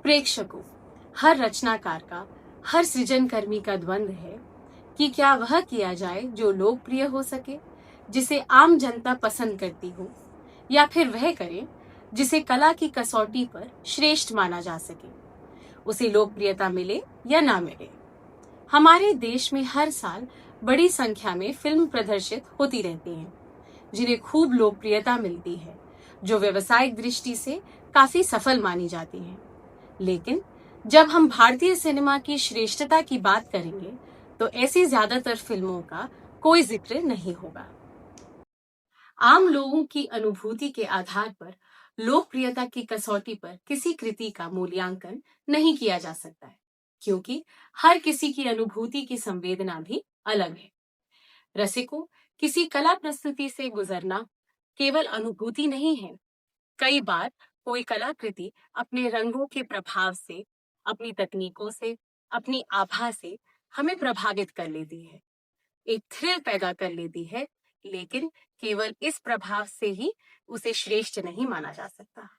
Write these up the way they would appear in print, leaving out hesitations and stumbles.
प्रेक्षकों, हर रचनाकार का, हर सृजनकर्मी का द्वंद्व है कि क्या वह किया जाए जो लोकप्रिय हो सके, जिसे आम जनता पसंद करती हो, या फिर वह करे जिसे कला की कसौटी पर श्रेष्ठ माना जा सके, उसे लोकप्रियता मिले या ना मिले। हमारे देश में हर साल बड़ी संख्या में फिल्म प्रदर्शित होती रहती हैं, जिन्हें खूब लोकप्रियता मिलती है, जो व्यवसायिक दृष्टि से काफी सफल मानी जाती हैं। लेकिन जब हम भारतीय सिनेमा की श्रेष्ठता की बात करेंगे, तो ऐसी ज्यादातर फिल्मों का कोई जिक्र नहीं होगा। आम लोगों की अनुभूति के आधार पर लोकप्रियता की कसौटी पर किसी कृति का मूल्यांकन नहीं किया जा सकता है, क्योंकि हर किसी की अनुभूति की संवेदना भी अलग है। रसिकों, किसी कला प्रस्तुति से गुजरना केवल अनुभूति नहीं है। कई बार कोई कलाकृति अपने रंगों के प्रभाव से, अपनी तकनीकों से, अपनी आभा से हमें प्रभावित कर लेती है, एक थ्रिल पैदा कर लेती है, लेकिन केवल इस प्रभाव से ही उसे श्रेष्ठ नहीं माना जा सकता।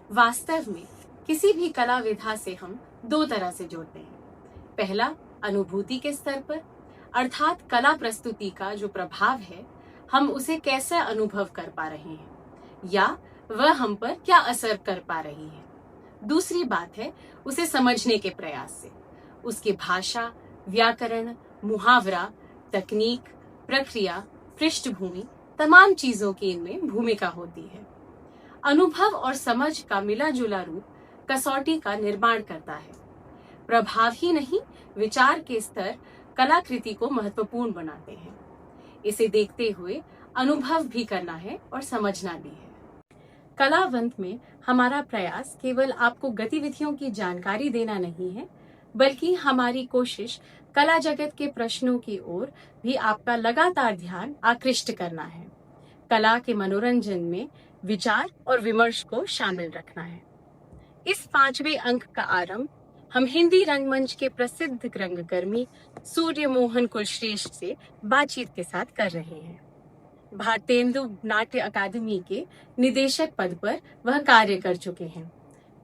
वास्तव में किसी भी कला विधा से हम दो तरह से जोड़ते हैं। पहला, अनुभूति के स्तर पर, अर्थात कला प्रस्तुति का जो प्रभाव है, हम उसे कैसे अनुभव कर पा रहे हैं, या वह हम पर क्या असर कर पा रही है। दूसरी बात है उसे समझने के प्रयास से, उसकी भाषा, व्याकरण, मुहावरा, तकनीक, प्रक्रिया, पृष्ठभूमि, तमाम चीजों की इनमें भूमिका होती है। अनुभव और समझ का मिला जुला रूप कसौटी का निर्माण करता है। प्रभाव ही नहीं, विचार के स्तर कलाकृति को महत्वपूर्ण बनाते हैं। इसे देखते हुए अनुभव भी करना है और समझना भी है। कलावंत में हमारा प्रयास केवल आपको गतिविधियों की जानकारी देना नहीं है, बल्कि हमारी कोशिश कला जगत के प्रश्नों की ओर भी आपका लगातार ध्यान आकृष्ट करना है। कला के मनोरंजन में विचार और विमर्श को शामिल रखना है। इस 5वें अंक का आरंभ हम हिंदी रंगमंच के प्रसिद्ध रंगकर्मी सूर्य मोहन कुलश्रेष्ठ से बातचीत के साथ कर रहे हैं। भारतेंदु नाट्य अकादमी के निदेशक पद पर वह कार्य कर चुके हैं,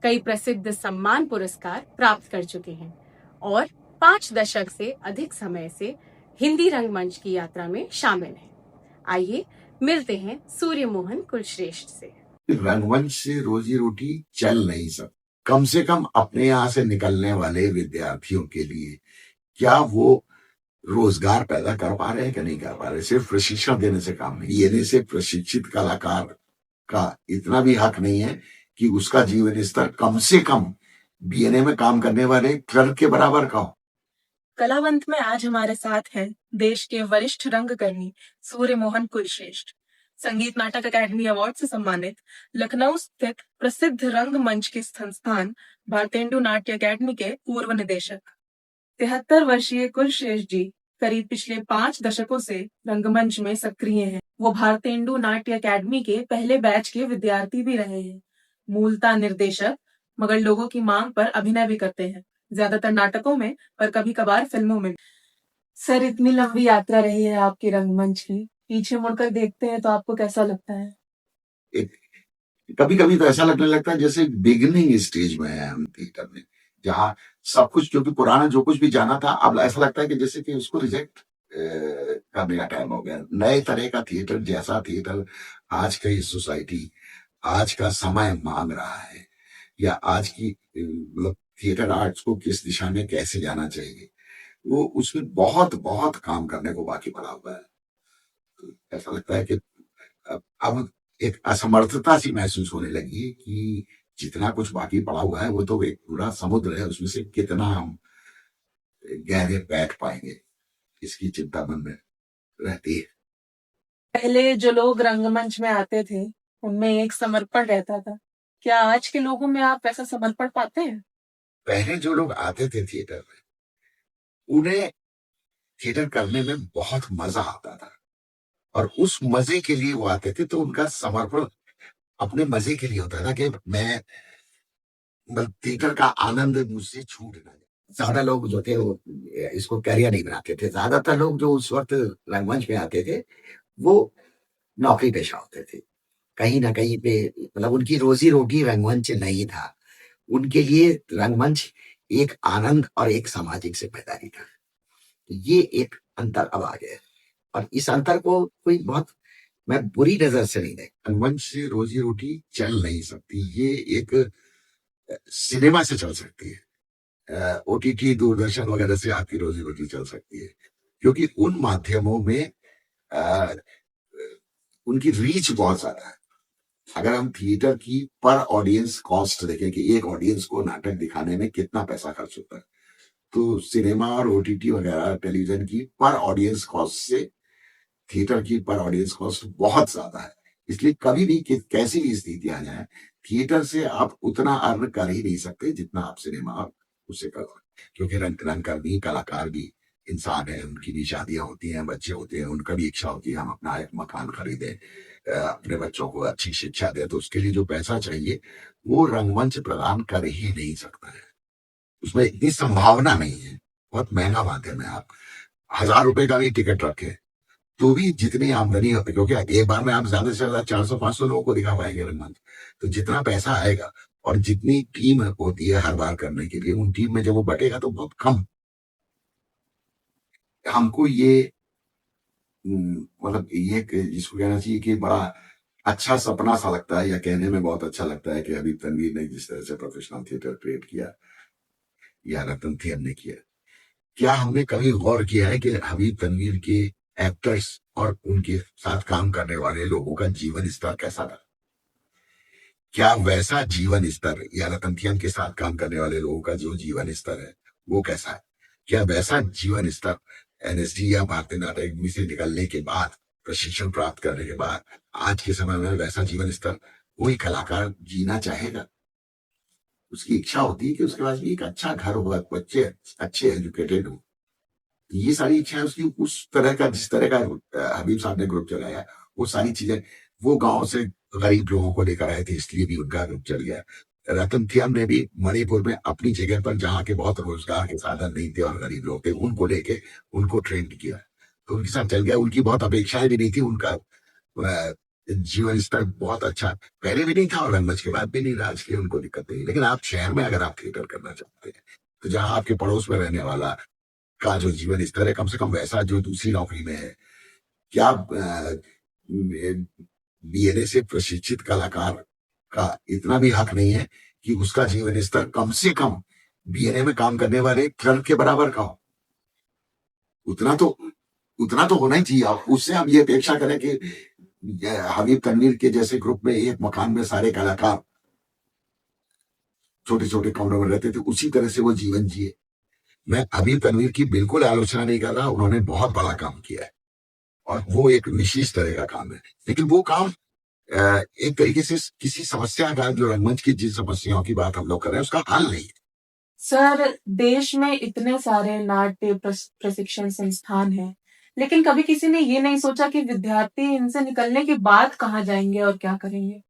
कई प्रसिद्ध सम्मान पुरस्कार प्राप्त कर चुके हैं और 5 दशक से अधिक समय से हिंदी रंगमंच की यात्रा में शामिल हैं। आइए मिलते हैं सूर्य मोहन कुलश्रेष्ठ से। रंगमंच से रोजी रोटी चल नहीं सकती, कम से कम अपने यहाँ से निकलने वाले विद्यार्थियों के लिए क्या वो रोजगार पैदा कर पा रहे हैं कि नहीं कर पा रहे। सिर्फ प्रशिक्षण देने से काम नहीं, देने से प्रशिक्षित कलाकार का इतना भी हक नहीं है कि उसका जीवन स्तर कम से कम बीएनए में काम करने वाले क्लर्क के बराबर का हो। कलावंत में आज हमारे साथ हैं देश के वरिष्ठ रंगकर्मी सूर्य मोहन कुलश्रेष्ठ, संगीत नाटक अकादमी अवार्ड से सम्मानित, लखनऊ स्थित प्रसिद्ध रंगमंच के संस्थान भारतेंदु नाट्य अकादमी के पूर्व निदेशक। 73 वर्षीय कुलश्रेष्ठ जी करीब पिछले 5 दशकों से रंगमंच में सक्रिय हैं। वो भारतेंदु नाट्य अकादमी के पहले बैच के विद्यार्थी भी रहे हैं। मूलतः निर्देशक, मगर लोगों की मांग पर अभिनय भी करते हैं, ज्यादातर नाटकों में पर कभी कभार फिल्मों में। सर, इतनी लंबी यात्रा रही है आपकी रंगमंच की, पीछे मुड़कर देखते हैं तो आपको कैसा लगता है? कभी कभी तो ऐसा लगने लगता है जैसे बिगिनिंग स्टेज में है हम थिएटर में, जहाँ सब कुछ जो कि पुराना जो कुछ भी जाना था, अब ऐसा लगता है कि जैसे कि उसको रिजेक्ट करने का टाइम हो गया। नए तरह का थिएटर, जैसा थिएटर आज की सोसाइटी, आज का समय मांग रहा है, या आज की मतलब थिएटर आर्ट्स को किस दिशा में कैसे जाना चाहिए, वो उसमें बहुत बहुत काम करने को बाकी पड़ा हुआ है। तो ऐसा लगता है कि अब एक असमर्थता सी महसूस होने लगी है कि जितना कुछ बाकी पड़ा हुआ है वो तो एक पूरा समुद्र है, उसमें से कितना हम गहरे बैठ पाएंगे, इसकी चिंता मन में रहती है। पहले जो लोग रंगमंच में आते थे उनमें एक समर्पण रहता था, क्या आज के लोगों में आप ऐसा समर्पण पाते हैं? पहले जो लोग आते थे थिएटर में, उन्हें थिएटर करने में बहुत मजा आता था, और उस मजे के लिए वो आते थे, तो उनका समर्पण अपने मजे के लिए होता था कि मैं थिएटर का आनंद मुझसे छूट ना जाए। ज्यादा लोग जो थे वो इसको कैरियर नहीं बनाते थे। ज्यादातर लोग जो उस वक्त रंगमंच में आते थे वो नौकरी पेशा होते थे, कहीं ना कहीं पे मतलब उनकी रोजी रोटी रंगमंच नहीं था। उनके लिए रंगमंच एक आनंद और एक सामाजिक जिम्मेदारी था। तो ये एक अंतर अब आ गया है, और इस अंतर को कोई बहुत मैं बुरी नजर से नहीं देख। रंगमंच से रोजी रोटी चल नहीं सकती, ये एक सिनेमा से चल सकती है, ओटीटी दूरदर्शन वगैरह से आपकी रोजी रोटी चल सकती है, क्योंकि उन माध्यमों में अ, उनकी रीच बहुत ज्यादा है। अगर हम थिएटर की पर ऑडियंस कॉस्ट देखें कि एक ऑडियंस को नाटक दिखाने में कितना पैसा खर्च होता है, तो सिनेमा और ओटीटी वगैरह टेलीविजन की पर ऑडियंस कॉस्ट से थिएटर की पर ऑडियंस कॉस्ट बहुत ज्यादा है। इसलिए कभी भी कैसी भी स्थिति आ जाए, थिएटर से आप उतना अर्न कर ही नहीं सकते जितना आप सिनेमा और उससे कर सकते, क्योंकि रंगकर्मी कलाकार भी इंसान है, उनकी भी शादियां होती हैं, बच्चे होते हैं, उनका भी इच्छा होती है हम अपना एक मकान खरीदें, अपने बच्चों को अच्छी शिक्षा दें, तो उसके लिए जो पैसा चाहिए वो रंगमंच प्रदान कर ही नहीं सकता है। उसमें इतनी संभावना नहीं है, बहुत महंगा माध्यम है। आप 1000 रुपए का भी टिकट रखें तो भी जितनी आमदनी होती, क्योंकि एक बार में आप ज्यादा से ज्यादा 400-500 लोगों को दिखा पाएंगे रंगमंच, तो जितना पैसा आएगा और जितनी टीम होती है हर बार करने के लिए, उन टीम में जब वो बटेगा तो बहुत कम। हमको ये मतलब ये जिसको कहना चाहिए कि बड़ा अच्छा सपना सा लगता है, या कहने में बहुत अच्छा लगता है कि हबीब तनवीर ने जिस तरह से प्रोफेशनल थिएटर क्रिएट किया या रतन थियम ने किया। क्या हमने कभी गौर किया है कि हबीब तनवीर के एक्टर्स और उनके साथ काम करने वाले लोगों का जीवन स्तर कैसा था? क्या वैसा जीवन स्तर या रतन थियम के साथ काम करने वाले लोगों का जो जीवन स्तर है वो कैसा है? क्या वैसा जीवन स्तर एनएसडी या भारतीय नाट्य अकादमी से निकलने के बाद, प्रशिक्षण प्राप्त करने के बाद, आज के समय में वैसा जीवन स्तर कोई कलाकार जीना चाहेगा? उसकी इच्छा होती है कि उसके पास भी एक अच्छा घर हो, बच्चे अच्छे एजुकेटेड हो। ये सारी इच्छाएं उसकी उस तरह का, जिस तरह का हबीब साहब ने ग्रुप चलाया, वो सारी चीजें, वो गांव से गरीब लोगों को लेकर आए थे, इसलिए भी उनका ग्रुप चल गया। रतन थियम ने भी मणिपुर में अपनी जगह पर, जहाँ के बहुत रोजगार के साधन नहीं थे और गरीब लोग थे, उनको लेके उनको ट्रेन किया, तो उनके साथ चल गया। उनकी बहुत अपेक्षाएं भी नहीं थी, उनका जीवन स्तर बहुत अच्छा पहले भी नहीं था और रंगमंच के बाद भी नहीं रहा, इसलिए उनको दिक्कत नहीं। लेकिन आप शहर में अगर आप थिएटर करना चाहते हैं, तो जहाँ आपके पड़ोस में रहने वाला का जो जीवन स्तर है, कम से कम वैसा जो दूसरी नौकरी में है। क्या बीएनए से प्रशिक्षित कलाकार का इतना भी हक नहीं है कि उसका जीवन स्तर कम से कम बीएनए में काम करने वाले क्लर्क के बराबर का हो? उतना तो होना ही चाहिए। आप उससे हम ये अपेक्षा करें कि हबीब तनवीर के जैसे ग्रुप में एक मकान में सारे कलाकार छोटे छोटे कमरों में रहते थे, उसी तरह से वो जीवन जिए। मैं हबीब तनवीर की बिल्कुल आलोचना नहीं कर रहा, उन्होंने बहुत बड़ा काम किया है और वो एक विशेष तरह का काम है, लेकिन वो काम एक तरीके से किसी समस्या का, जो रंगमंच की जिन समस्याओं की बात हम लोग कर रहे हैं, उसका हल नहीं है। सर, देश में इतने सारे नाट्य प्रशिक्षण संस्थान हैं, लेकिन कभी किसी ने ये नहीं सोचा कि विद्यार्थी इनसे निकलने के बाद कहाँ जाएंगे और क्या करेंगे?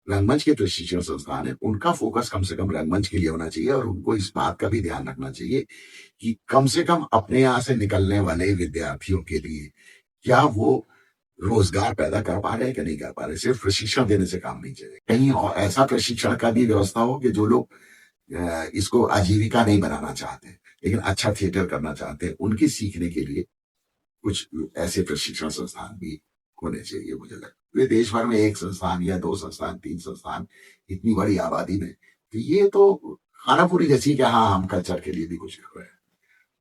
रंगमंच के प्रशिक्षण संस्थान है, उनका फोकस कम से कम रंगमंच के लिए होना चाहिए, और उनको इस बात का भी ध्यान रखना चाहिए कि कम से कम अपने यहाँ से निकलने वाले विद्यार्थियों के लिए क्या वो रोजगार पैदा कर पा रहे हैं कि नहीं कर पा रहे। सिर्फ प्रशिक्षण देने से काम नहीं चलेगा, कहीं और ऐसा प्रशिक्षण का भी व्यवस्था हो कि जो लोग इसको आजीविका नहीं बनाना चाहते लेकिन अच्छा थिएटर करना चाहते हैं, उनके सीखने के लिए कुछ ऐसे प्रशिक्षण संस्थान भी होने चाहिए। मुझे लगता है देश भर में 1 संस्थान या 2 संस्थान, 3 संस्थान, इतनी बड़ी आबादी में, तो ये तो खानापुरी जैसी कि हाँ हम कल्चर के लिए भी कुछ कर रहे हैं।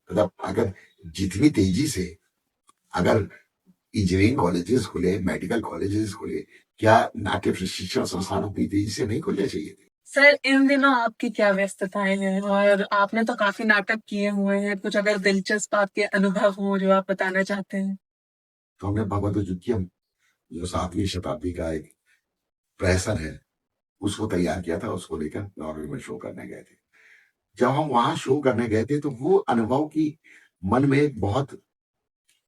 मतलब अगर जितनी तेजी से अगर इंजीनियरिंग कॉलेजेस खुले, मेडिकल कॉलेजेस खुले, क्या नाट्य प्रशिक्षण संस्थान उतनी तेजी से नहीं खुलने चाहिए थे? सर, इन दिनों आपकी क्या व्यस्तताएं हैं और आपने तो काफी नाटक किए हुए हैं, कुछ अगर दिलचस्प आपके अनुभव हो जो आप बताना चाहते हैं? तो हमने भगवत युद्धम, जो 7वीं शताब्दी का एक प्रहसन है, उसको तैयार किया था, उसको लेकर नॉर्वे में शो करने गए थे। जब हम वहां शो करने गए थे तो वो अनुभव की मन में एक बहुत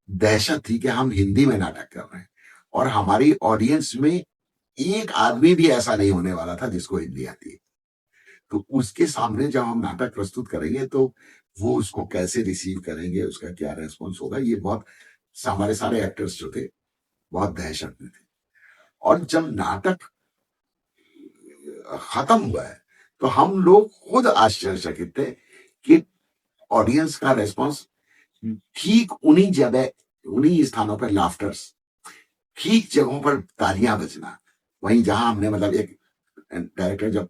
दहशत थी कि हम हिंदी में नाटक कर रहे हैं और हमारी ऑडियंस में एक आदमी भी ऐसा नहीं होने वाला था जिसको हिंदी आती है। तो उसके सामने जब हम नाटक प्रस्तुत करेंगे तो वो उसको कैसे रिसीव करेंगे, उसका क्या रेस्पॉन्स होगा, ये बहुत हमारे सारे एक्टर्स जो थे बहुत दहशत में थे। और जब नाटक खत्म हुआ है तो हम लोग खुद आश्चर्यचकित थे कि ऑडियंस का रेस्पॉन्स ठीक उन्हीं जगह, उन्हीं स्थानों पर लाफ्टर्स, ठीक जगहों पर तालियां बजना, वहीं जहां हमने मतलब एक डायरेक्टर जब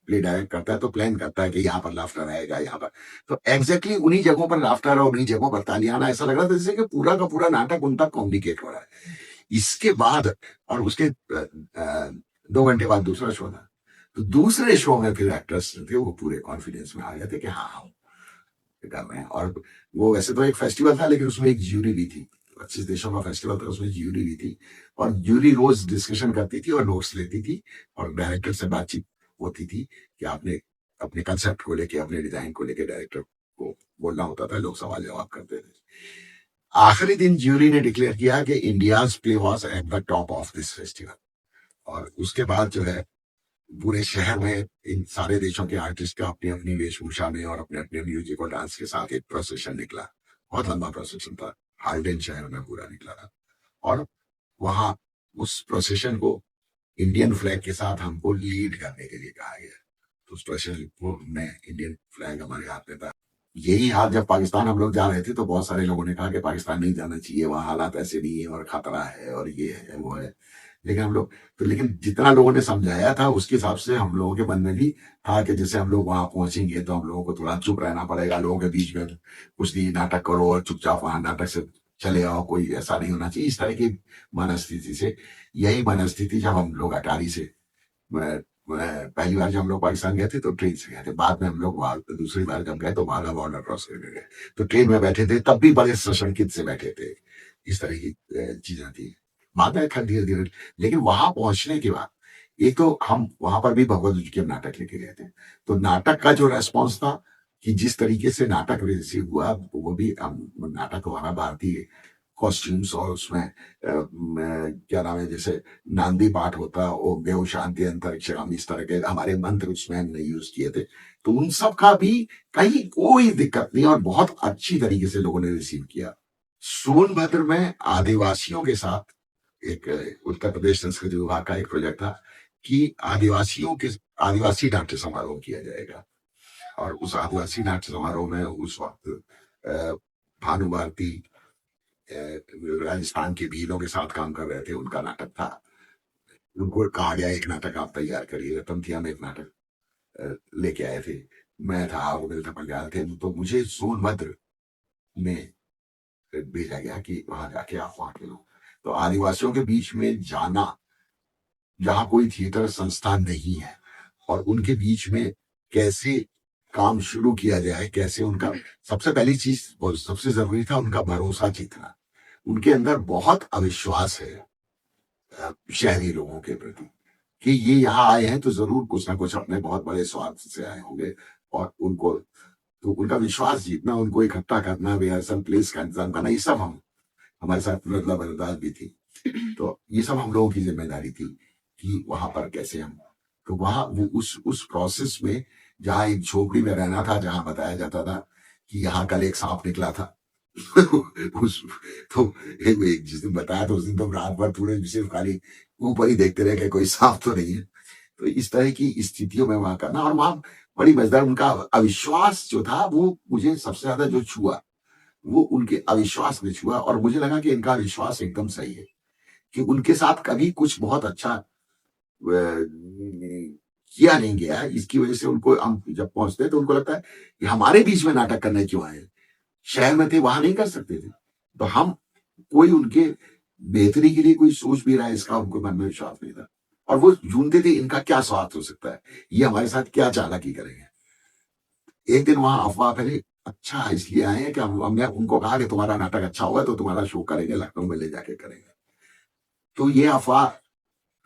प्ले डायरेक्ट करता है तो प्लान करता है कि यहाँ पर लाफ्टर आएगा, यहाँ पर, तो एग्जैक्टली उन्हीं जगहों पर लाफ्टर और उन्हीं जगहों पर तालियां आना, ऐसा लग रहा था जैसे कि पूरा का पूरा नाटक उन तक कम्युनिकेट हो रहा है। इसके बाद और उसके 2 घंटे बाद दूसरा शो था, तो दूसरे शो में फिर एक्टर्स थे वो पूरे कॉन्फिडेंस में आ गए थे कि हाँ हम कर रहे हैं। और वो वैसे तो एक फेस्टिवल था लेकिन उसमें एक ज्यूरी भी थी, 25 देशों का फेस्टिवल था, उसमें ज्यूरी भी थी, और ज्यूरी रोज डिस्कशन करती थी और नोट्स लेती थी और डायरेक्टर से बातचीत होती थी कि आपने अपने कंसेप्ट को लेके, अपने डिजाइन को लेके डायरेक्टर को बोलना होता था, लोग सवाल जवाब करते थे। आखिरी दिन ज्यूरी ने डिक्लेयर किया कि India's play was at the top of this festival, और उसके बाद जो है पूरे शहर में इन सारे देशों के आर्टिस्ट का अपनी अपनी वेशभूषा में और अपने अपने म्यूजिक और डांस के साथ एक प्रोसेशन निकला, बहुत लंबा प्रोसेशन था, हार्डेन शहर में पूरा निकला था। और वहां उस प्रोसेशन को इंडियन फ्लैग के साथ हमको लीड करने के लिए कहा गया, तो उस प्रोसेशन को हमने, इंडियन फ्लैग हमारे हाथ में था। यही हाल जब पाकिस्तान हम लोग जा रहे थे तो बहुत सारे लोगों ने कहा कि पाकिस्तान नहीं जाना चाहिए, वहां हालात ऐसे नहीं है और खतरा है और ये है वो है, लेकिन हम लोग तो, लेकिन जितना लोगों ने समझाया था उसके हिसाब से हम लोगों के मन में भी था कि जैसे हम लोग वहां पहुंचेंगे तो हम लोगों को थोड़ा चुप रहना पड़ेगा, लोगों के बीच में कुछ नहीं, नाटक करो और चुपचाप वहां नाटक से चले आओ, कोई ऐसा नहीं होना चाहिए, इस तरह की मनस्थिति से। यही मनस्थिति जब हम लोग अटारी से पहली बार जब हम लोग पाकिस्तान गए थे तो ट्रेन से गए थे, बाद में हम लोग दूसरी बार जब गए तो वाघा बॉर्डर क्रॉस करके गए, तो ट्रेन में बैठे थे तब भी बड़े सशंकित से बैठे थे, इस तरह की चीजें थी। बाद में खैर धीरे धीरे, लेकिन वहां पहुंचने के बाद एक तो हम वहां पर भी भगवत जी के नाटक लेके गए थे, तो नाटक का जो रेस्पॉन्स था कि जिस तरीके से नाटक रिसीव हुआ, वो भी नाटक हमारा भारतीय कॉस्ट्यूम्स और उसमें क्या नाम है, जैसे नांदी पाठ होता, ओम देव शांति अंतरिक्षम, इस तरह के हमारे मंत्र उसमें हमने यूज किए थे, तो उन सब का भी कहीं कोई दिक्कत नहीं और बहुत अच्छी तरीके से लोगों ने रिसीव किया। सोनभद्र में आदिवासियों के साथ एक उत्तर प्रदेश संस्कृति विभाग का एक प्रोजेक्ट था कि आदिवासी नाट्य समारोह किया जाएगा, और उस आदिवासी नाट्य समारोह में उस वक्त भानु भारती राजस्थान के भीलों के साथ काम कर रहे थे, उनका नाटक था, उनको कहा गया एक नाटक आप तैयार करिए, रतनथिया में एक नाटक लेके आए थे, मैं था और पंजाल थे, तो मुझे सोनभद्र में भेजा गया कि वहां जाके आप वहां के लोग, तो आदिवासियों के बीच में जाना जहां कोई थिएटर संस्थान नहीं है और उनके बीच में कैसे काम शुरू किया जाए, कैसे उनका, सबसे पहली चीज और सबसे जरूरी था उनका भरोसा जीतना। उनके अंदर बहुत अविश्वास है शहरी लोगों के प्रति कि ये यहाँ आए हैं तो जरूर कुछ ना कुछ अपने बहुत बड़े स्वार्थ से आए होंगे, और उनको तो उनका विश्वास जीतना, उनको इकट्ठा करना, रिहर्सल प्लेस का इंतजाम करना, ये सब हमारे साथ मतलब बरदास भी थी, तो ये सब हम लोगों की जिम्मेदारी थी कि वहां पर कैसे हम, तो वहां वो उस प्रोसेस में जहाँ एक झोपड़ी में रहना था, जहां बताया जाता था कि यहाँ कल एक सांप निकला था उस तो जिस दिन बताया तो उस दिन तो रात भर पूरे सिर्फ खाली ऊपर ही देखते रहे कि कोई सांप तो नहीं है, तो इस तरह की स्थितियों में वहां करना, और वहां बड़ी मजेदार उनका अविश्वास जो था वो मुझे सबसे ज्यादा जो छुआ वो उनके अविश्वास में छुआ, और मुझे लगा कि इनका विश्वास एकदम सही है कि उनके साथ कभी कुछ बहुत अच्छा किया नहीं गया, इसकी वजह से उनको, हम जब पहुंचते हैं तो उनको लगता है कि हमारे बीच में नाटक करने क्यों आए, शहर में थे वहां नहीं कर सकते थे, तो हम कोई उनके बेहतरी के लिए कोई सोच भी रहा है इसका उनको मन में विश्वास नहीं था, और वो ढूंढते थे इनका क्या स्वार्थ हो सकता है, ये हमारे साथ क्या चालाकी करेंगे। एक दिन वहां अफवाह फैली, अच्छा इसलिए आए हैं कि हमने उनको कहा कि तुम्हारा नाटक अच्छा होगा तो तुम्हारा शो करेंगे, लखनऊ में ले जाके करेंगे, तो ये अफवाह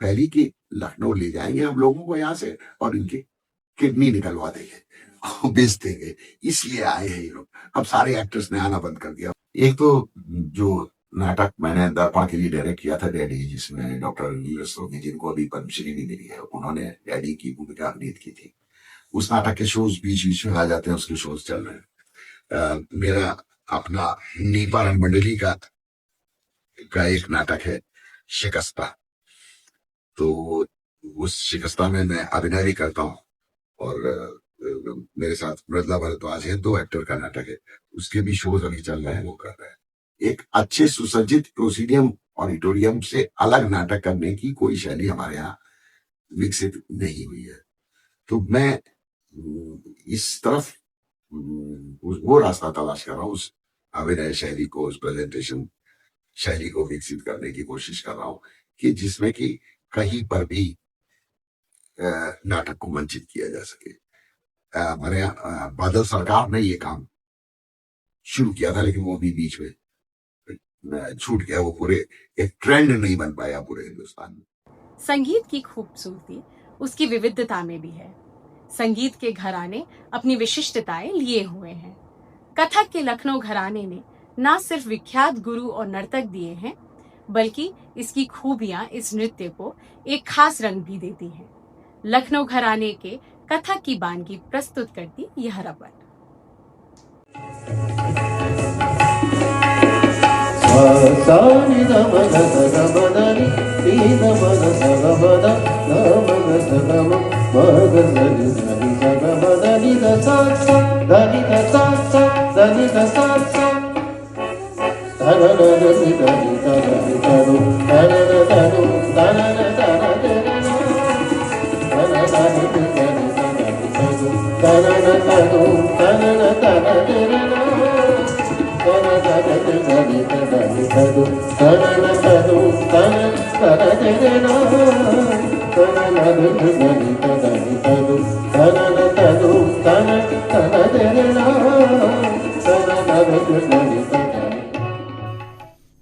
फैली कि लखनऊ ले जाएंगे हम लोगों को यहाँ से और इनकी किडनी निकलवा देंगे, बेच देंगे, इसलिए आए हैं ये लोग। अब सारे एक्टर्स ने आना बंद कर दिया। एक तो जो नाटक मैंने दर्पण के लिए डायरेक्ट किया था डैडी, जिसमें डॉक्टर नीरज सोनी जिनको अभी पद्मश्री भी मिली है, उन्होंने डैडी की भूमिका अभिनीत की थी। उस नाटक के शोज बीच बीच में आ जाते हैं, उसके शोज चल रहे हैं। मेरा अपना नीपा रंग मंडली का एक नाटक है शिकस्ता, तो उस शिकस्ता में मैं अभिनय भी करता हूँ और मेरे साथ मृदला भारद्वाज है, 2 एक्टर का नाटक है, उसके भी शोज अभी चल रहे हैं, वो कर रहे हैं। एक अच्छे सुसज्जित प्रोसीडियम ऑडिटोरियम से अलग नाटक करने की कोई शैली हमारे यहाँ विकसित नहीं हुई है। तो मैं इस तरफ वो रास्ता तलाश कर रहा हूँ, उस अभिनय शैली को, उस प्रेजेंटेशन शैली को विकसित करने की कोशिश कर रहा हूँ कि जिसमें कि कहीं पर भी नाटक को वंचित किया जा सके। हमारे यहाँ बादल सरकार ने ये काम शुरू किया था, लेकिन वो भी बीच में छूट गया। वो पूरे एक ट्रेंड नहीं बन पाया पूरे हिंदुस्तान में। संगीत की खूबसूरती उसकी विविधता में भी है। संगीत के घराने अपनी विशिष्टताएं लिए हुए हैं। कथक के लखनऊ घराने ने न सिर्फ विख्यात गुरु और नर्तक दिए हैं, बल्कि इसकी खूबियां इस नृत्य को एक खास रंग भी देती हैं। लखनऊ घराने के कथक की बानगी प्रस्तुत करती यह रपट।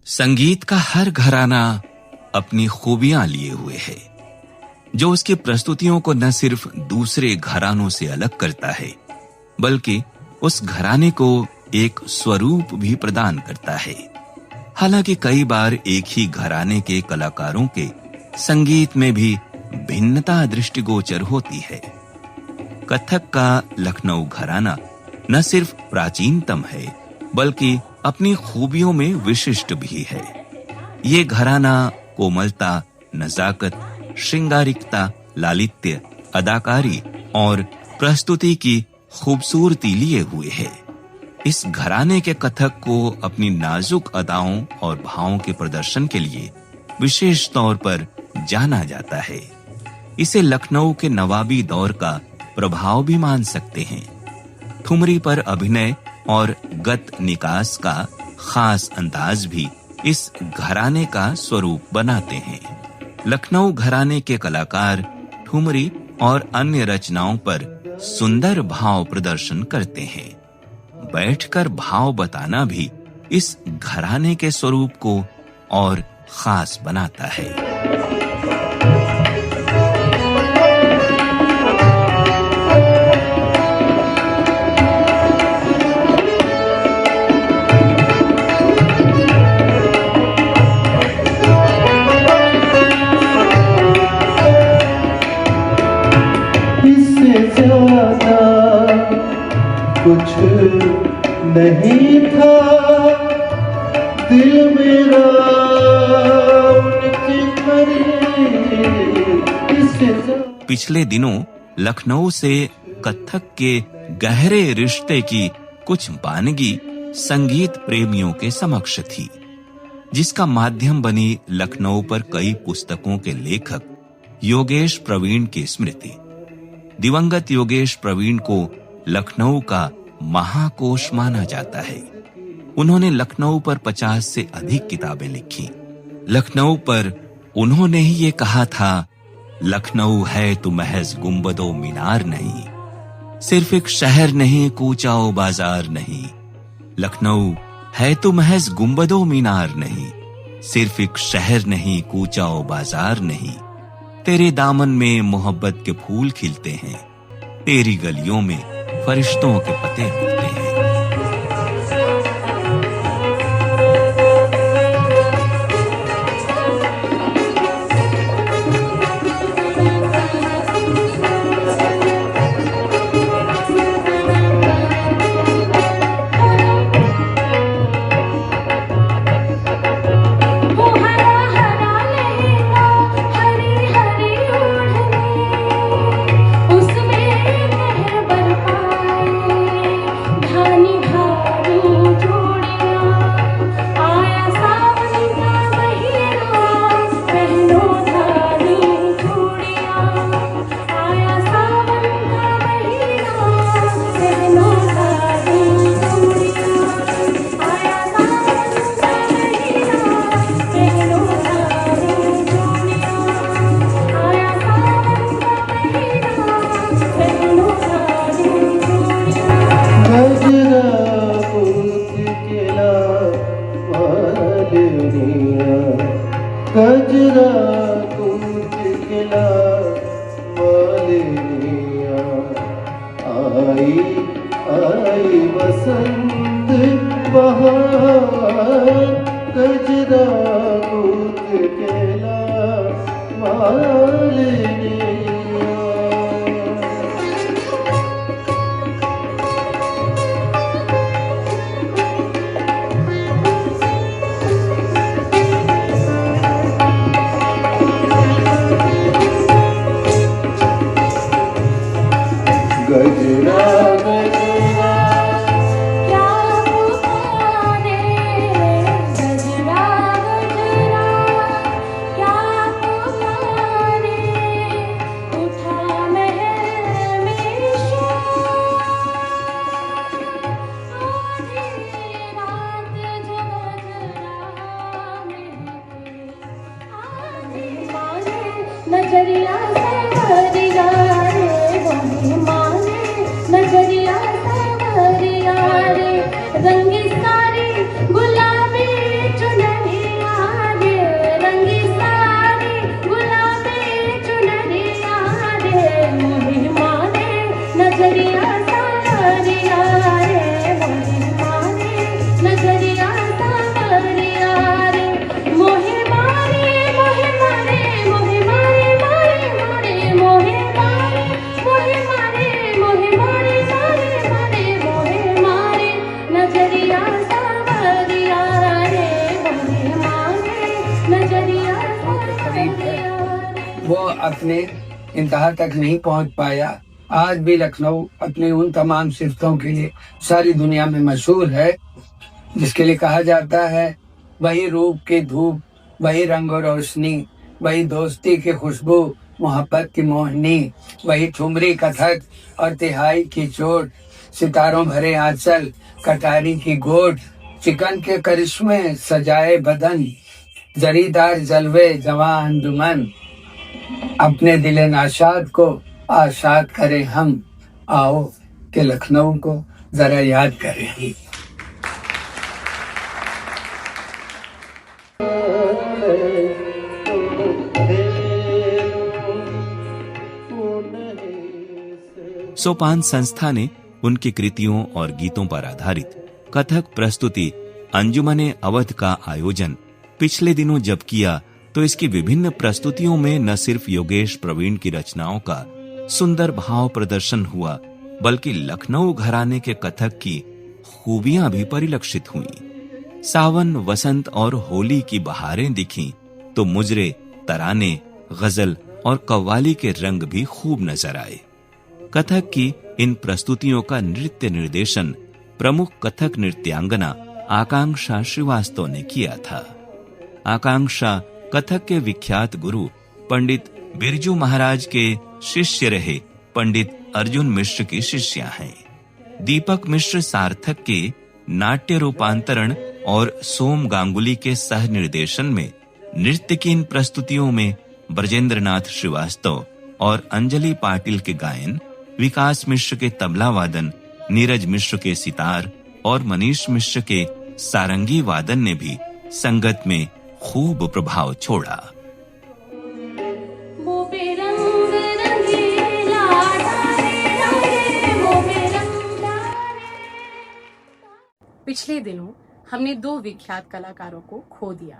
संगीत का हर घराना अपनी खूबियां लिए हुए है, जो उसकी प्रस्तुतियों को न सिर्फ दूसरे घरानों से अलग करता है, बल्कि उस घराने को एक स्वरूप भी प्रदान करता है। हालांकि कई बार एक ही घराने के कलाकारों के संगीत में भी भिन्नता दृष्टिगोचर होती है। कथक का लखनऊ घराना न सिर्फ प्राचीनतम है, बल्कि अपनी खूबियों में विशिष्ट भी है। ये घराना कोमलता, नजाकत, श्रृंगारिकता, लालित्य, अदाकारी और प्रस्तुति की खूबसूरती लिए हुए है। इस घराने के कथक को अपनी नाजुक अदाओं और भावों के प्रदर्शन के लिए विशेष तौर पर जाना जाता है। इसे लखनऊ के नवाबी दौर का प्रभाव भी मान सकते हैं। ठुमरी पर अभिनय और गत निकास का खास अंदाज भी इस घराने का स्वरूप बनाते हैं। लखनऊ घराने के कलाकार ठुमरी और अन्य रचनाओं पर सुंदर भाव प्रदर्शन करते हैं। बैठकर भाव बताना भी इस घराने के स्वरूप को और खास बनाता है। कुछ नहीं था दिल मेरा उनकी खरीद। पिछले दिनों लखनऊ से कथक के गहरे रिश्ते की कुछ बानगी संगीत प्रेमियों के समक्ष थी, जिसका माध्यम बनी लखनऊ पर कई पुस्तकों के लेखक योगेश प्रवीण की स्मृति। दिवंगत योगेश प्रवीण को लखनऊ का महाकोश माना जाता है। उन्होंने लखनऊ पर 50 से अधिक किताबें लिखी। लखनऊ पर उन्होंने ही ये कहा था, लखनऊ है तो महज गुंबदो मीनार नहीं, सिर्फ एक शहर नहीं, कूचाओ बाजार नहीं। लखनऊ है तो महज गुंबदो मीनार नहीं, सिर्फ एक शहर नहीं, कूचाओ बाजार नहीं। तेरे दामन में मोहब्बत के फूल खिलते हैं, तेरी गलियों में फरिश्तों के पते मिलते हैं। उसमें बसंत बहार गजरा दूध केला मालिनिया। गजरा गजरा क्या पुकारे गजरा गजरा क्या पुकारे उठा महल में शोर आधी रात जब गजरा महके आधी माने नजरिया सवरिया रे वही माने नजरिया सवरिया रे रंगी सारी गुलाबी चुनरिया रे रंगी सारी गुलाबी चुनरिया रे वही माने नजरिया सवरिया रे वही माने नजरिया सवरिया रे मोहे मारे मोहे मारे मोहे मारे मारे मारे मोहे मारे मोहे मारे मोहे मारे मारे मारे मोहे मारे नजरिया सवरिया रे मोहे मारे नजरिया सवरिया रे। वो अपने इंतहा तक नहीं पहुंच पाया। आज भी लखनऊ अपने उन तमाम सिफतों के लिए सारी दुनिया में मशहूर है, जिसके लिए कहा जाता है वही रूप की धूप, वही रंग और रोशनी, वही दोस्ती की खुशबू, मोहब्बत की मोहनी, वही ठुमरी कथक और तिहाई की चोट, सितारों भरे आंचल, कटारी की गोट, चिकन के करिश्मे सजाए बदन, जरीदार जलवे जवां अंजुमन, अपने दिले नाशाद को आशाद करें हम, आओ के लखनऊ को जरा याद करें। सोपान संस्था ने उनकी कृतियों और गीतों पर आधारित कथक प्रस्तुति अंजुमने अवध का आयोजन पिछले दिनों जब किया तो इसकी विभिन्न प्रस्तुतियों में न सिर्फ योगेश प्रवीण की रचनाओं का सुंदर भाव प्रदर्शन हुआ, बल्कि लखनऊ घराने के कथक की खूबियां भी परिलक्षित हुईं। सावन, वसंत और होली की बहारें दिखीं तो मुजरे, तराने, गजल और कव्वाली के रंग भी खूब नजर आए। कथक की इन प्रस्तुतियों का नृत्य निर्देशन प्रमुख कथक नृत्यांगना आकांक्षा श्रीवास्तव ने किया था। आकांक्षा कथक के विख्यात गुरु पंडित बिरजू महाराज के शिष्य रहे पंडित अर्जुन मिश्र की शिष्या हैं। दीपक मिश्र सार्थक के नाट्य रूपांतरण और सोम गांगुली के सह निर्देशन में नृत्य की इन प्रस्तुतियों में ब्रजेंद्रनाथ श्रीवास्तव और अंजलि पाटिल के गायन, विकास मिश्र के तबला वादन, नीरज मिश्र के सितार और मनीष मिश्र के सारंगी वादन ने भी संगत में खूब प्रभाव छोड़ा। पिछले दिनों हमने दो विख्यात कलाकारों को खो दिया।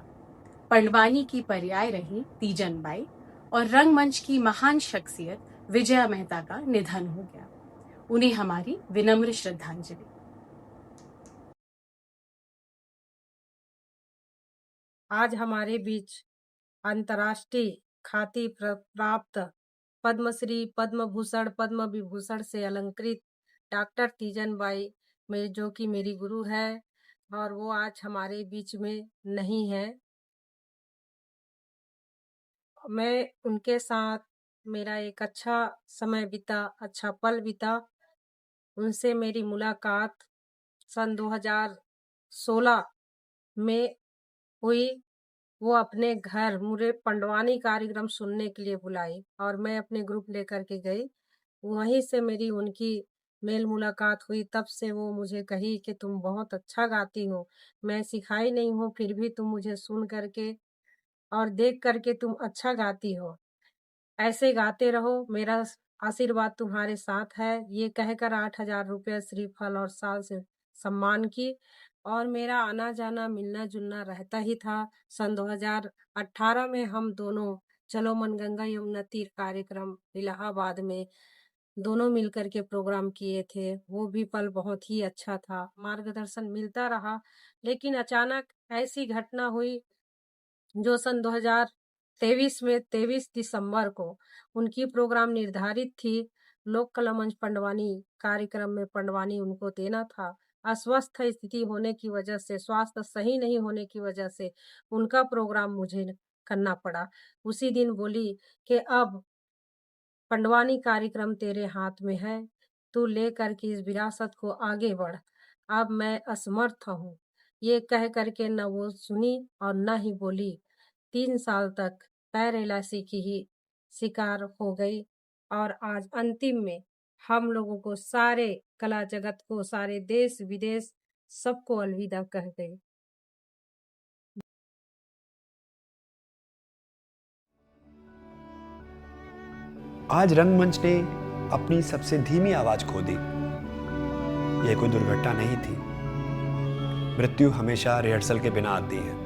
पंडवानी की पर्याय रही तीजन बाई और रंगमंच की महान शख्सियत विजया मेहता का निधन हो गया। उन्हें हमारी विनम्र श्रद्धांजलि। आज हमारे बीच अंतर्राष्ट्रीय ख्याति प्राप्त पद्मश्री, पद्म भूषण, पद्म विभूषण से अलंकृत डॉक्टर तीजन बाई में जो कि मेरी गुरु है और वो आज हमारे बीच में नहीं है। मैं उनके साथ मेरा एक अच्छा समय बीता, अच्छा पल बीता। उनसे मेरी मुलाकात सन 2016 में हुई। वो अपने घर मुझे पंडवानी कार्यक्रम सुनने के लिए बुलाई और मैं अपने ग्रुप लेकर के गई। वहीं से मेरी उनकी मेल मुलाकात हुई। तब से वो मुझे कही कि तुम बहुत अच्छा गाती हो। मैं सिखाई नहीं हूँ, फिर भी तुम मुझे सुन करके और देख करके तुम अच्छा गाती हो। ऐसे गाते रहो, मेरा आशीर्वाद तुम्हारे साथ है। ये कहकर 8,000 रुपये श्रीफल और सम्मान की और मेरा आना जाना मिलना जुलना रहता ही था। सन 2018 में हम दोनों चलो मन गंगा यमुना तीर कार्यक्रम इलाहाबाद में दोनों मिलकर के प्रोग्राम किए थे। वो भी पल बहुत ही अच्छा था, मार्गदर्शन मिलता रहा। लेकिन अचानक ऐसी घटना हुई जो सन 2023 में 23 दिसंबर को उनकी प्रोग्राम निर्धारित थी। लोक कला मंच पंडवानी कार्यक्रम में पंडवानी उनको देना था। अस्वस्थ स्थिति होने की वजह से, स्वास्थ्य सही नहीं होने की वजह से उनका प्रोग्राम मुझे करना पड़ा। उसी दिन बोली कि अब पंडवानी कार्यक्रम तेरे हाथ में है, तू लेकर के इस विरासत को आगे बढ़। अब मैं असमर्थ हूँ। ये कह करके न वो सुनी और न ही बोली। 3 साल तक पैरालिसिस की ही शिकार हो गई और आज अंतिम में हम लोगों को, सारे कला जगत को, सारे देश विदेश सबको अलविदा कह गई। आज रंगमंच ने अपनी सबसे धीमी आवाज खो दी। यह कोई दुर्घटना नहीं थी। मृत्यु हमेशा रिहर्सल के बिना आती है।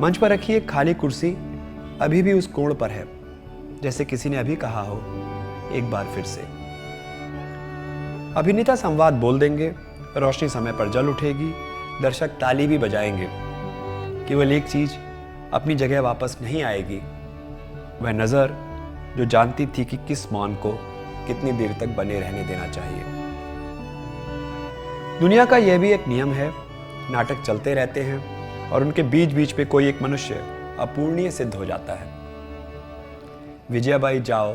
मंच पर रखी एक खाली कुर्सी अभी भी उस कोण पर है, जैसे किसी ने अभी कहा हो, एक बार फिर से। अभिनेता संवाद बोल देंगे, रोशनी समय पर जल उठेगी, दर्शक ताली भी बजाएंगे। केवल एक चीज अपनी जगह वापस नहीं आएगी, वह नजर जो जानती थी कि किस मौन को कितनी देर तक बने रहने देना चाहिए। दुनिया का यह भी एक नियम है, नाटक चलते रहते हैं और उनके बीच बीच में कोई एक मनुष्य अपूर्णीय सिद्ध हो जाता है। विजयाबाई जाओ,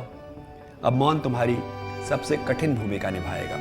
अब मौन तुम्हारी सबसे कठिन भूमिका निभाएगा।